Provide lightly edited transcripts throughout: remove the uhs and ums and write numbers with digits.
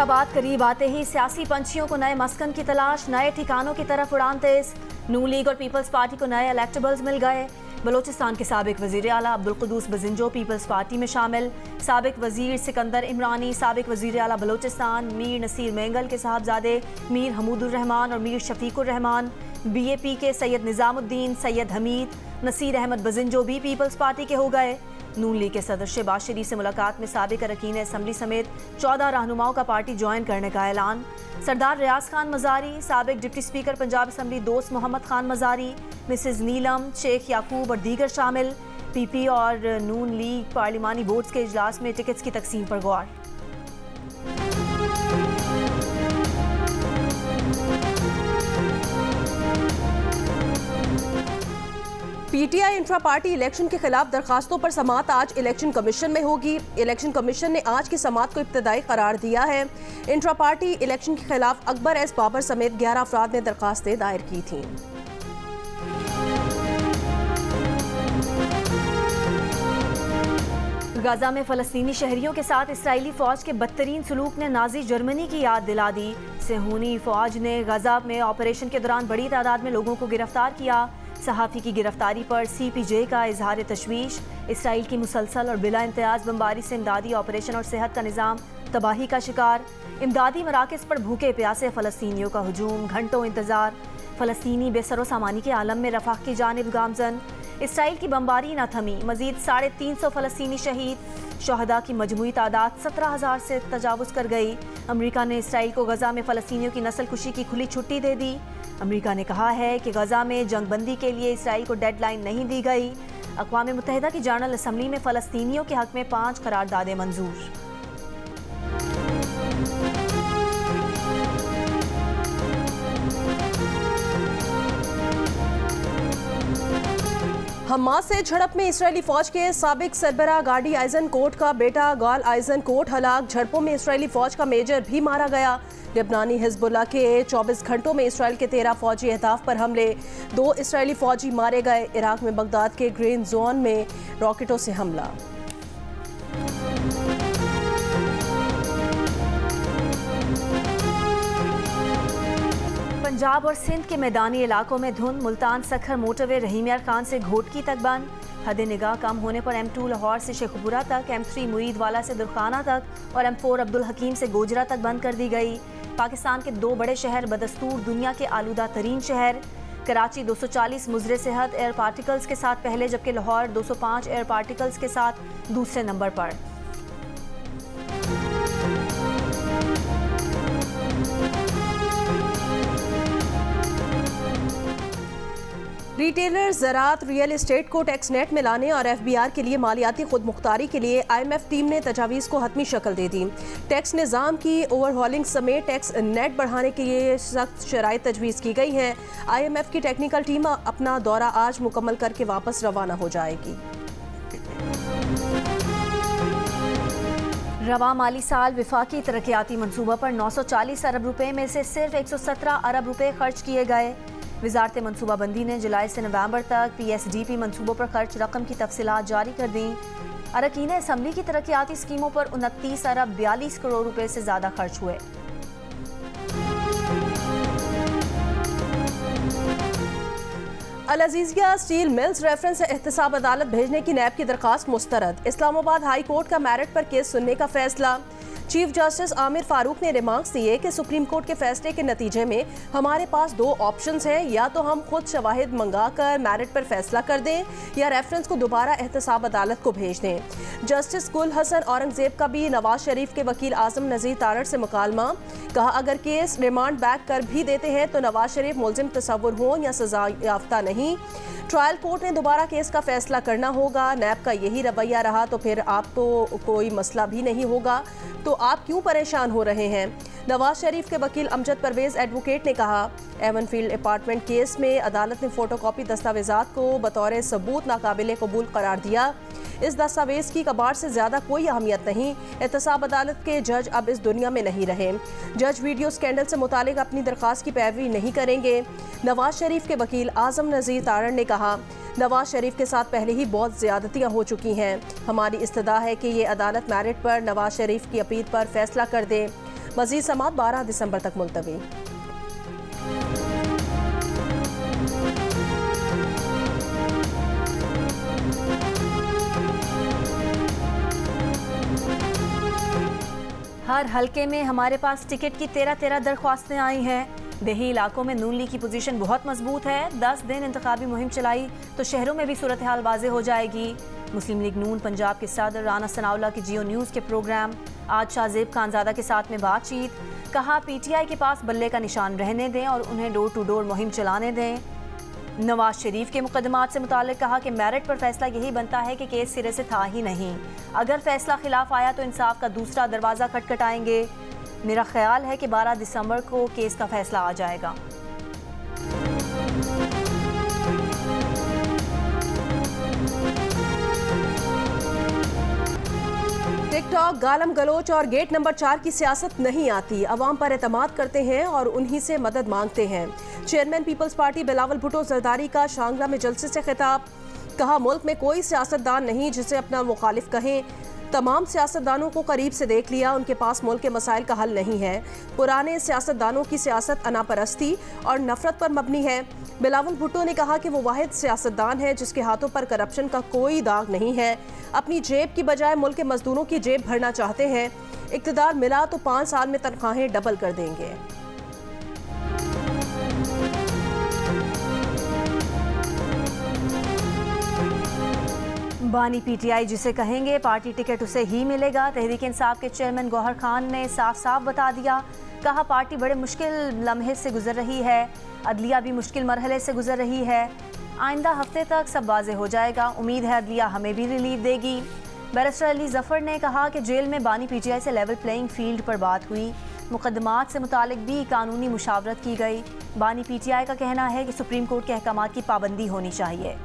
इंतखाबात करीब आते ही सियासी पंछियों को नए मस्कन की तलाश, नए ठिकानों की तरफ उड़ान तेज। नून लीग और पीपल्स पार्टी को नए इलेक्टेबल्स मिल गए। बलोचिस्तान के साबिक वजीर आला अब्दुल कुद्दूस बजिंजो पीपल्स पार्टी में शामिल। साबिक वजीर सिकंदर इमरानी, साबिक वजीर आला बलोचिस्तान मीर नसीर मेंगल के साहबजादे मीर हमूदुर रहमान और मीर शफीकुर रहमान। BAP के सैयद निजामुद्दीन, सैयद हमीद, नसीर अहमद बजिंजो भी पीपल्स पार्टी के हो गए। नून लीग के सदर शहबाज शरीफ से मुलाकात में साबिक अरकान असम्बली समेत 14 रहनुमाओं का पार्टी ज्वाइन करने का ऐलान। सरदार रियाज खान मजारी, साबिक डिप्टी स्पीकर पंजाब असम्बली दोस्त मोहम्मद खान मजारी, मिसेज नीलम, शेख याकूब और दीगर शामिल। PP और नून लीग पार्लिमानी बोर्ड्स के इजलास में टिकट्स की तकसीम पर गौर। PTI इंट्रा पार्टी इलेक्शन के खिलाफ दरखास्तों पर समाअत आज इलेक्शन कमीशन में होगी। इलेक्शन कमीशन ने आज की समाअत को इब्तदाई करार दिया है। इंट्रा पार्टी इलेक्शन के खिलाफ अकबर एस बाबर समेत 11 अफराद ने दरखास्तें दायर की थीं। गाजा में फ़लस्तीनी शहरियों के साथ इसराइली फ़ौज के बदतरीन सलूक ने नाजी जर्मनी की याद दिला दी। सेहूनी फ़ौज ने गाजा में ऑपरेशन के दौरान बड़ी तादाद में लोगों को गिरफ्तार किया। सहाफ़ी की गिरफ्तारी पर CPJ का इजहार तशवीश। इसराइल की मुसलसल और बिला इम्तियाज़ बमबारी से इमदादी ऑपरेशन और सेहत का निज़ाम तबाही का शिकार। इमदादी मराकज़ पर भूखे प्यासे फ़लस्तीनियों का हुजूम, घंटों इंतज़ार। फ़लस्तीनी बेसरो सामानी के आलम में रफ़ाह की जानिब गामज़न। इसराइल की बमबारी न थमी, मज़ीद 350 फ़लस्तीनी शहीद। शहदा की मजमूई तादाद 17,000 से तजावुज़ कर गई। अमरीका ने इसराइल को गजा में फ़लस्तीनियों की नस्ल कुशी की खुली छुट्टी दे दी। अमरीका ने कहा है कि गजा में जंगबंदी के लिए इसराइल को डेडलाइन नहीं दी गई। अक़वाम मुत्तहिदा की जनरल असम्बली में फ़लस्तीनियों के हक़ में 5 करारदादें मंजूर। हमास से झड़प में इसराइली फौज के साबिक सरबराह गाडी आइजनकोट का बेटा गाल आइजनकोट हलाक। झड़पों में इसराइली फौज का मेजर भी मारा गया। लेबनानी हिजबुल्लाह के 24 घंटों में इसराइल के 13 फौजी अहदाफ पर हमले, 2 इसराइली फौजी मारे गए। इराक में बगदाद के ग्रीन जोन में रॉकेटों से हमला। पंजाब और सिंध के मैदानी इलाकों में धुंध। मुल्तान सखर मोटरवे रहीम यार खान से घोटकी तक बंद। हद निगाह कम होने पर M2 लाहौर से शेखपुरा तक, M3 मुरीदवाला से दुरखाना तक और M4 अब्दुल हकीम से गोजरा तक बंद कर दी गई। पाकिस्तान के 2 बड़े शहर बदस्तूर दुनिया के आलूदा तरीन शहर। कराची 240 मुजरे सेहत एयर पार्टिकल्स के साथ पहले, जबकि लाहौर 205 एयर पार्टिकल्स के साथ दूसरे नंबर पर। रिटेलर ज़राअत रियल एस्टेट को टैक्स नेट में लाने और FBR के लिए मालियाती खुद मुख्तारी के लिए IMF टीम ने तजावीज़ को हतमी शक्ल दे दी। टैक्स निज़ाम की ओवरहॉलिंग समेत टैक्स नेट बढ़ाने के लिए सख्त शराइत तजवीज़ की गई हैं। IMF की टेक्निकल टीम अपना दौरा आज मुकम्मल करके वापस रवाना हो जाएगी। रवा माली साल विफाकी तरक्याती मनसूबा पर 940 अरब रुपए में से सिर्फ 117 अरब रुपए खर्च किए गए। वजारत मनसूबाबंदी ने जुलाई से नवंबर तक PSDP मनसूबों पर खर्च रकम की तफसीलात जारी कर दी। अरकान असम्बली की तरक्याती स्कीमों पर 29 अरब 42 करोड़ रुपए से ज़्यादा खर्च हुए। अल अजीज़िया स्टील मिल्स रेफरेंस एहतसाब अदालत भेजने की नैब की दरखास्त मुस्तरद। इस्लामाबाद हाई कोर्ट का मेरिट पर केस सुनने का फैसला। चीफ जस्टिस आमिर फारूक ने रिमार्क्स दिए कि सुप्रीम कोर्ट के फैसले के नतीजे में हमारे पास 2 ऑप्शंस हैं, या तो हम खुद शवाहिद मंगाकर मेरिट पर फैसला कर दें या रेफरेंस को दोबारा एहतसाब अदालत को भेज दें। जस्टिस गुल हसन औरंगजेब का भी नवाज शरीफ के वकील आजम नज़ीर तारड़ से मुकालमा। कहा, अगर केस रिमांड बैक कर भी देते हैं तो नवाज शरीफ मुलजिम तस्वुर हों या सजा याफ्ता नहीं। ट्रायल कोर्ट ने दोबारा केस का फैसला करना होगा। नैब का यही रवैया रहा तो फिर आपको कोई मसला भी नहीं होगा, तो आप क्यों परेशान हो रहे हैं। नवाज शरीफ के वकील अमजद परवेज एडवोकेट ने कहा, एवनफील्ड अपार्टमेंट केस में अदालत ने फोटोकॉपी दस्तावेजात को बतौर सबूत नाकाबिले कबूल करार दिया। इस दस्तावेज की कबाड़ से ज़्यादा कोई अहमियत नहीं। एहतसाब अदालत के जज अब इस दुनिया में नहीं रहे। जज वीडियो स्कैंडल से मुतालिक अपनी दरख्वास्त की पैरवी नहीं करेंगे। नवाज शरीफ के वकील आजम नज़ीर तारड़ ने कहा, नवाज शरीफ के साथ पहले ही बहुत ज़्यादतियाँ हो चुकी हैं। हमारी इस्तदा है कि ये अदालत मेरिट पर नवाज शरीफ की अपील पर फैसला कर दे। मजीद समात 12 दिसंबर तक मुलतवी। हर हलके में हमारे पास टिकट की 13 दरख्वास्तें आई हैं। देही इलाकों में नून लीग की पोजीशन बहुत मजबूत है। 10 दिन इंतखाबी मुहिम चलाई तो शहरों में भी सूरत हाल वाज़े हो जाएगी। मुस्लिम लीग नून पंजाब के सदर राना सनाउल्लाह की जियो न्यूज़ के प्रोग्राम आज शाहजेब खानजादा के साथ में बातचीत। कहा PTI के पास बल्ले का निशान रहने दें और उन्हें डोर टू डोर मुहिम चलाने दें। नवाज शरीफ के मुकदमात से मुताल्लिक कहा कि मेरिट पर फैसला यही बनता है कि केस सिरे से था ही नहीं। अगर फैसला खिलाफ आया तो इंसाफ का दूसरा दरवाज़ा खटखटाएंगे। मेरा ख्याल है कि 12 दिसंबर को केस का फैसला आ जाएगा। टिकटॉक गालम गलोच और गेट नंबर 4 की सियासत नहीं आती। अवाम पर एतमाद करते हैं और उन्हीं से मदद मांगते हैं। Chairman peoples party Bilawal Bhutto Zardari का शांगला में जलसे से खिताब। कहा मुल्क में कोई सियासतदान नहीं जिसे अपना मुखालिफ कहें। तमाम सियासतदानों को करीब से देख लिया, उनके पास मुल्क के मसाइल का हल नहीं है। पुराने सियासतदानों की सियासत अनापरस्ती और नफरत पर मबनी है। बिलावल भुट्टो ने कहा कि वो वाहिद सियासतदान है जिसके हाथों पर करप्शन का कोई दाग नहीं है। अपनी जेब की बजाय मुल्क के मजदूरों की जेब भरना चाहते हैं। इक़्तिदार मिला तो 5 साल में तनख्वाहें डबल कर देंगे। बानी PTI जिसे कहेंगे पार्टी टिकट उसे ही मिलेगा। तहरीक इंसाफ के चेयरमैन गौहर खान ने साफ साफ बता दिया। कहा पार्टी बड़े मुश्किल लम्हे से गुजर रही है। अदलिया भी मुश्किल मरहले से गुजर रही है। आइंदा हफ्ते तक सब वाज़े हो जाएगा। उम्मीद है अदलिया हमें भी रिलीफ देगी। बैरिस्टर अली जफर ने कहा कि जेल में बानी PTI से लेवल प्लेइंग फील्ड पर बात हुई। मुकदमात से मुतालिक भी कानूनी मुशावरत की गई। बानी PTI का कहना है कि सुप्रीम कोर्ट के अहकामात की पाबंदी होनी चाहिए।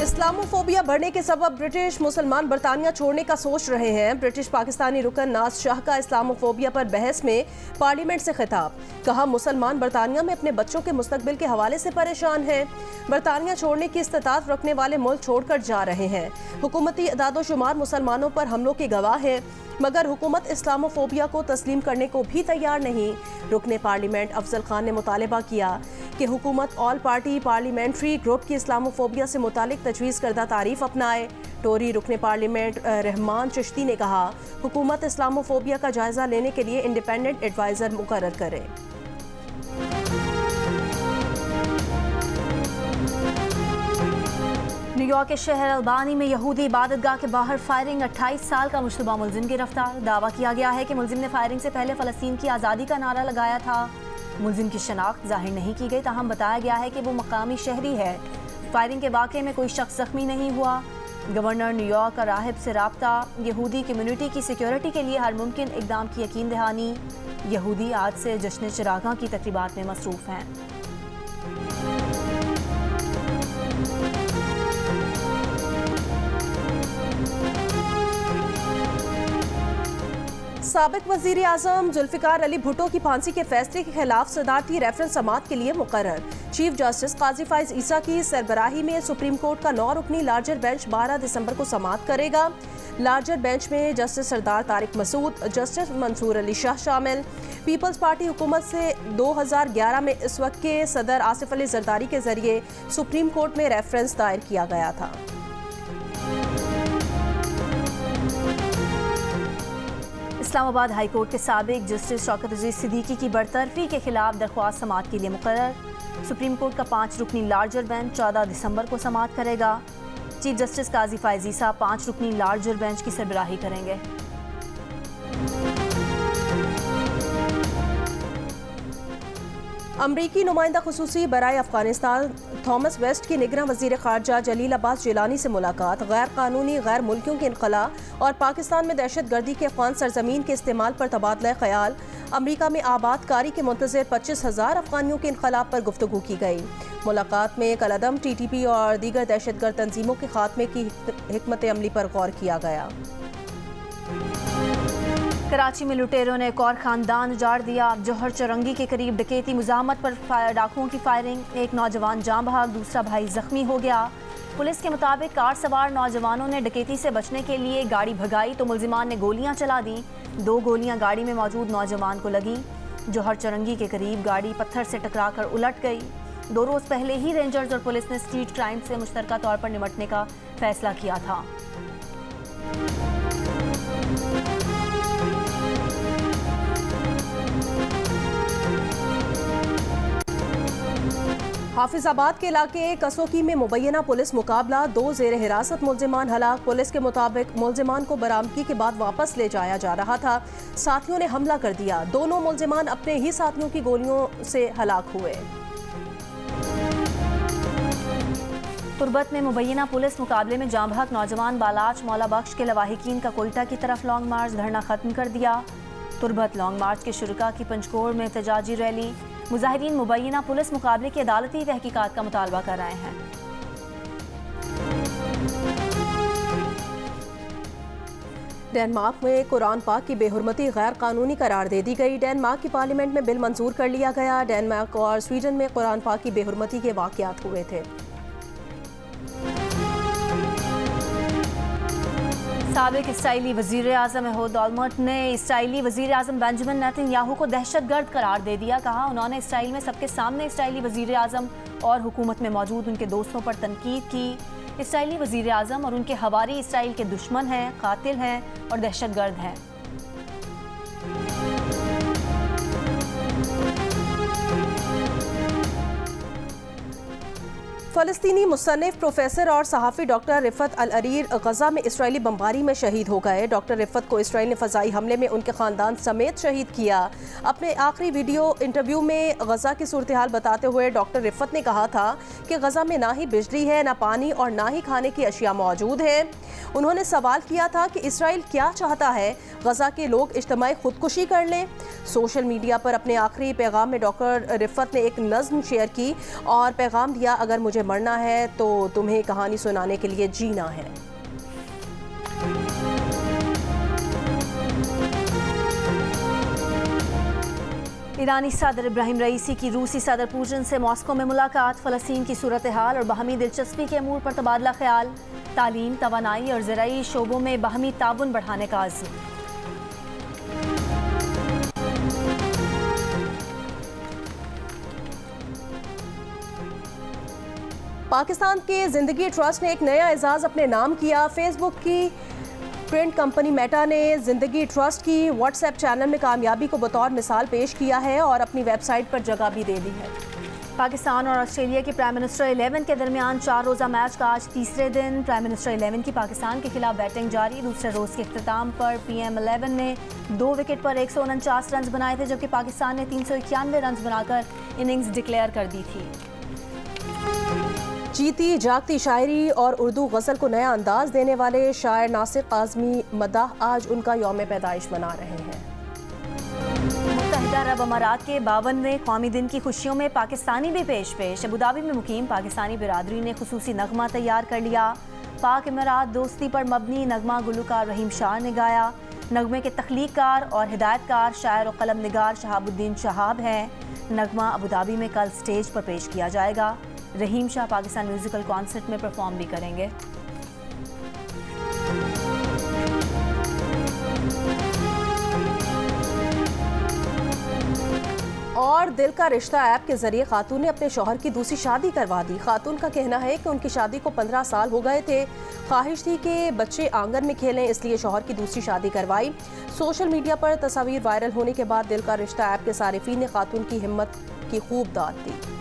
इस्लामोफोबिया बढ़ने के सबब ब्रिटिश मुसलमान बरतानिया छोड़ने का सोच रहे हैं। ब्रिटिश पाकिस्तानी रुकन नाज शाह का इस्लामोफोबिया पर बहस में पार्लियामेंट से खिताब। कहा मुसलमान बरतानिया में अपने बच्चों के मुस्तकबिल के हवाले से परेशान हैं। बरतानिया छोड़ने की इस्तात रखने वाले मुल्क छोड़कर जा रहे हैं। हुकूमती अदादोशुमार मुसलमानों पर हमलों के गवाह हैं, मगर हुकूमत इस्लामोफोबिया को तस्लीम करने को भी तैयार नहीं। रुकने पार्लियामेंट अफजल खान ने मुतालबा किया कि हुकूमत ऑल पार्टी पार्लियामेंट्री ग्रुप की इस्लामोफोबिया से मुतालिक तजवीज़ करदा तारीफ अपनाए। टोरी रुकने पार्लियामेंट रहमान चिश्ती ने कहा हुकूमत इस्लामोफोबिया का जायजा लेने के लिए इंडिपेंडेंट एडवाइज़र मुकर्रर करे। न्यूयॉर्क के शहर अल्बानी में यहूदी इबादतगाह के बाहर फायरिंग। 28 साल का मुश्तबा मुलजिम गिरफ्तार। दावा किया गया है कि मुलजिम ने फायरिंग से पहले फ़लस्तीन की आज़ादी का नारा लगाया था। मुलजिम की शनाख्त जाहिर नहीं की गई, ताहम बताया गया है कि वो मकामी शहरी है। फायरिंग के वाक़े में कोई शख्स ज़ख्मी नहीं हुआ। गवर्नर न्यूयॉर्क का राहिब से राब्ता। यहूदी कम्युनिटी की सिक्योरिटी के लिए हर मुमकिन इक़दाम की यकीन दहानी। यहूदी आज से जश्न चिरागां की तकरीबात में मसरूफ़ हैं। साबिक वज़ीर आज़म जुल्फ़िकार अली भुट्टो की फांसी के फैसले के खिलाफ सदारती रेफरेंस समात के लिए मुकर्रर। चीफ जस्टिस काजी फाइज ईसा की सरबराही में सुप्रीम कोर्ट का 9 रुकनी लार्जर बेंच 12 दिसंबर को समात करेगा। लार्जर बेंच में जस्टिस सरदार तारिक मसूद, जस्टिस मंसूर अली शाह शामिल। पीपल्स पार्टी हुकूमत से 2011 में इस वक्त के सदर आसिफ अली जरदारी के जरिए सुप्रीम कोर्ट में रेफरेंस दायर किया गया था। इस्लामाबाद हाई कोर्ट के साबिक जस्टिस शौकत अजीज सिद्दीकी की बरतरफी के खिलाफ दरख्वास्त समात के लिए मुकर्रर। सुप्रीम कोर्ट का 5 रुकनी लार्जर बेंच 14 दिसंबर को समात करेगा। चीफ जस्टिस काजी फाइज ईसा 5 रुकनी लार्जर बेंच की सरबराही करेंगे। अमरीकी नुमाइंदा खुसूसी बराए अफगानिस्तान थॉमस वेस्ट की निगरां वज़ीर ख़ारजा जलील अब्बास जिलानी से मुलाकात। गैर कानूनी गैर मुल्कियों के इनखला और पाकिस्तान में दहशत गर्दी के अफ़गान सरजमीन के इस्तेमाल पर तबादला ख्याल। अमरीका में आबादकारी के मुंतज़िर 25,000 अफ़गानियों के इनखलाब पर गुफ्तगू की गई। मुलाकात में कलअदम TTP और दीगर दहशतगर्द तंजीमों के खात्मे की हिकमत अमली पर गौर किया गया। कराची में लुटेरों ने एक और खानदान उजाड़ दिया। जौहर चौरंगी के करीब डकैती मुज़ाहमत पर डाकुओं की फायरिंग। एक नौजवान जाँ बहक, दूसरा भाई जख्मी हो गया। पुलिस के मुताबिक कार सवार नौजवानों ने डकैती से बचने के लिए गाड़ी भगाई तो मुल्जिमान ने गोलियां चला दी। 2 गोलियां गाड़ी में मौजूद नौजवान को लगी। जौहर चरंगी के करीब गाड़ी पत्थर से टकराकर उलट गई। 2 रोज पहले ही रेंजर्स और पुलिस ने स्ट्रीट क्राइम से मुश्तरका तौर पर निपटने का फैसला किया था। हाफिजाबाद के इलाके कसोकी में मुबैना पुलिस मुकाबला, 2 जेर हिरासत मुल्जिमान हलाक। पुलिस के मुताबिक मुल्जिमान को बरामदगी के बाद वापस ले जाया जा रहा था। साथियों ने हमला कर दिया। दोनों मुल्जिमान अपने ही साथियों की गोलियों से हलाक हुए। तुर्बत में मुबैना पुलिस मुकाबले में जाँ बहक नौजवान बालाच मौला बख्श के लवाहिकीन का कोयटा की तरफ लॉन्ग मार्च धरना खत्म कर दिया। तुर्बत लॉन्ग मार्च के शुरका की पंचकोड़ में एहतजाजी रैली। मुजाहिदीन मुबैना पुलिस मुकाबले की अदालती तहकीकात का मुतालबा कर रहे हैं। डेनमार्क में कुरान पाक की बेहुरमती गैर कानूनी करार दे दी गई। डेनमार्क की पार्लियामेंट में बिल मंजूर कर लिया गया। डेनमार्क और स्वीडन में कुरान पाक की बेहुरमती के वाक़यात हुए थे। साबिक इसराइली वज़ीर आज़म एहूद ओलमर्ट ने इसराइली वज़ीर आज़म बेंजामिन नेतन्याहू को दहशतगर्द करार दे दिया। कहा उन्होंने इसराइल में सबके सामने इसराइली वज़ीर आज़म और हुकूमत में मौजूद उनके दोस्तों पर तनकीद की। इसराइली वज़ीर आज़म और उनके हवारी इसराइल के दुश्मन हैं, कातिल हैं और दहशतगर्द हैं। फ़लस्तीनी मुसन्निफ़ प्रोफेसर और सहाफ़ी डॉक्टर रिफ़त अल-अरीर गज़ा में इसराइली बमबारी में शहीद हो गए। डॉक्टर रिफ़त को इसराइल ने फ़ज़ाई हमले में उनके ख़ानदान समेत शहीद किया। अपने आखिरी वीडियो इंटरव्यू में गज़ा की सूरत हाल बताते हुए डॉक्टर रिफ़त ने कहा था कि गज़ा में ना ही बिजली है, ना पानी और ना ही खाने की अशिया मौजूद है। उन्होंने सवाल किया था कि इसराइल क्या चाहता है, गज़ा के लोग इज्तिमाई खुदकुशी कर लें। सोशल मीडिया पर अपने आखिरी पैगाम में डॉक्टर रिफ़त ने एक नज़्म शेयर की और पैगाम दिया, अगर मुझे मरना है तो तुम्हें कहानी सुनाने के लिए जीना है। ईरानी सदर इब्राहिम रईसी की रूसी सदर पुतिन से मॉस्को में मुलाकात। फ़लस्तीन की सूरत हाल और बाहमी दिलचस्पी के अमूर पर तबादला ख्याल। तालीम, तवानाई और ज़राई शोबों में बाहमी ताउन बढ़ाने का अज़्म। पाकिस्तान के ज़िंदगी ट्रस्ट ने एक नया एजाज़ अपने नाम किया। फेसबुक की प्रिंट कंपनी मेटा ने ज़िंदगी ट्रस्ट की व्हाट्सएप चैनल में कामयाबी को बतौर मिसाल पेश किया है और अपनी वेबसाइट पर जगह भी दे दी है। पाकिस्तान और ऑस्ट्रेलिया के प्राइम मिनिस्टर 11 के दरमियान 4 रोज़ा मैच का आज तीसरे दिन प्राइम मिनिस्टर 11 की पाकिस्तान के खिलाफ बैटिंग जारी। दूसरे रोज़ के इख्तिताम पर PM 11 ने 2 विकेट पर 149 रन बनाए थे, जबकि पाकिस्तान ने 391 रन बनाकर इनिंग्स डिक्लेयर कर दी थी। जीती जागती शायरी और उर्दू गज़ल को नया अंदाज देने वाले शायर नासिर काज़मी मदाह आज उनका यौम पैदाइश मना रहे हैं। मुत्तहिदा अरब अमारात के 52वें कौमी दिन की खुशियों में पाकिस्तानी भी पेश। अबूधाबी में मुकीम पाकिस्तानी बिरादरी ने खुसूसी नगमा तैयार कर लिया। पाक अमारात दोस्ती पर मबनी नगमा गुलकार रहीम शाह ने गाया। नगमे के तख्लीककार और हिदायतकार शायर और कलम निगार शहाबुद्दीन शहाब हैं। नगमा अबूधाबी में कल स्टेज पर पेश किया जाएगा। रहीम शाह पाकिस्तान म्यूजिकल कॉन्सर्ट में परफॉर्म भी करेंगे। और दिल का रिश्ता ऐप के जरिए खातून ने अपने शौहर की दूसरी शादी करवा दी। खातून का कहना है कि उनकी शादी को 15 साल हो गए थे। ख्वाहिश थी कि बच्चे आंगन में खेलें, इसलिए शौहर की दूसरी शादी करवाई। सोशल मीडिया पर तस्वीर वायरल होने के बाद दिल का रिश्ता ऐप के सारिफीन ने खातून की हिम्मत की खूब दाद दी।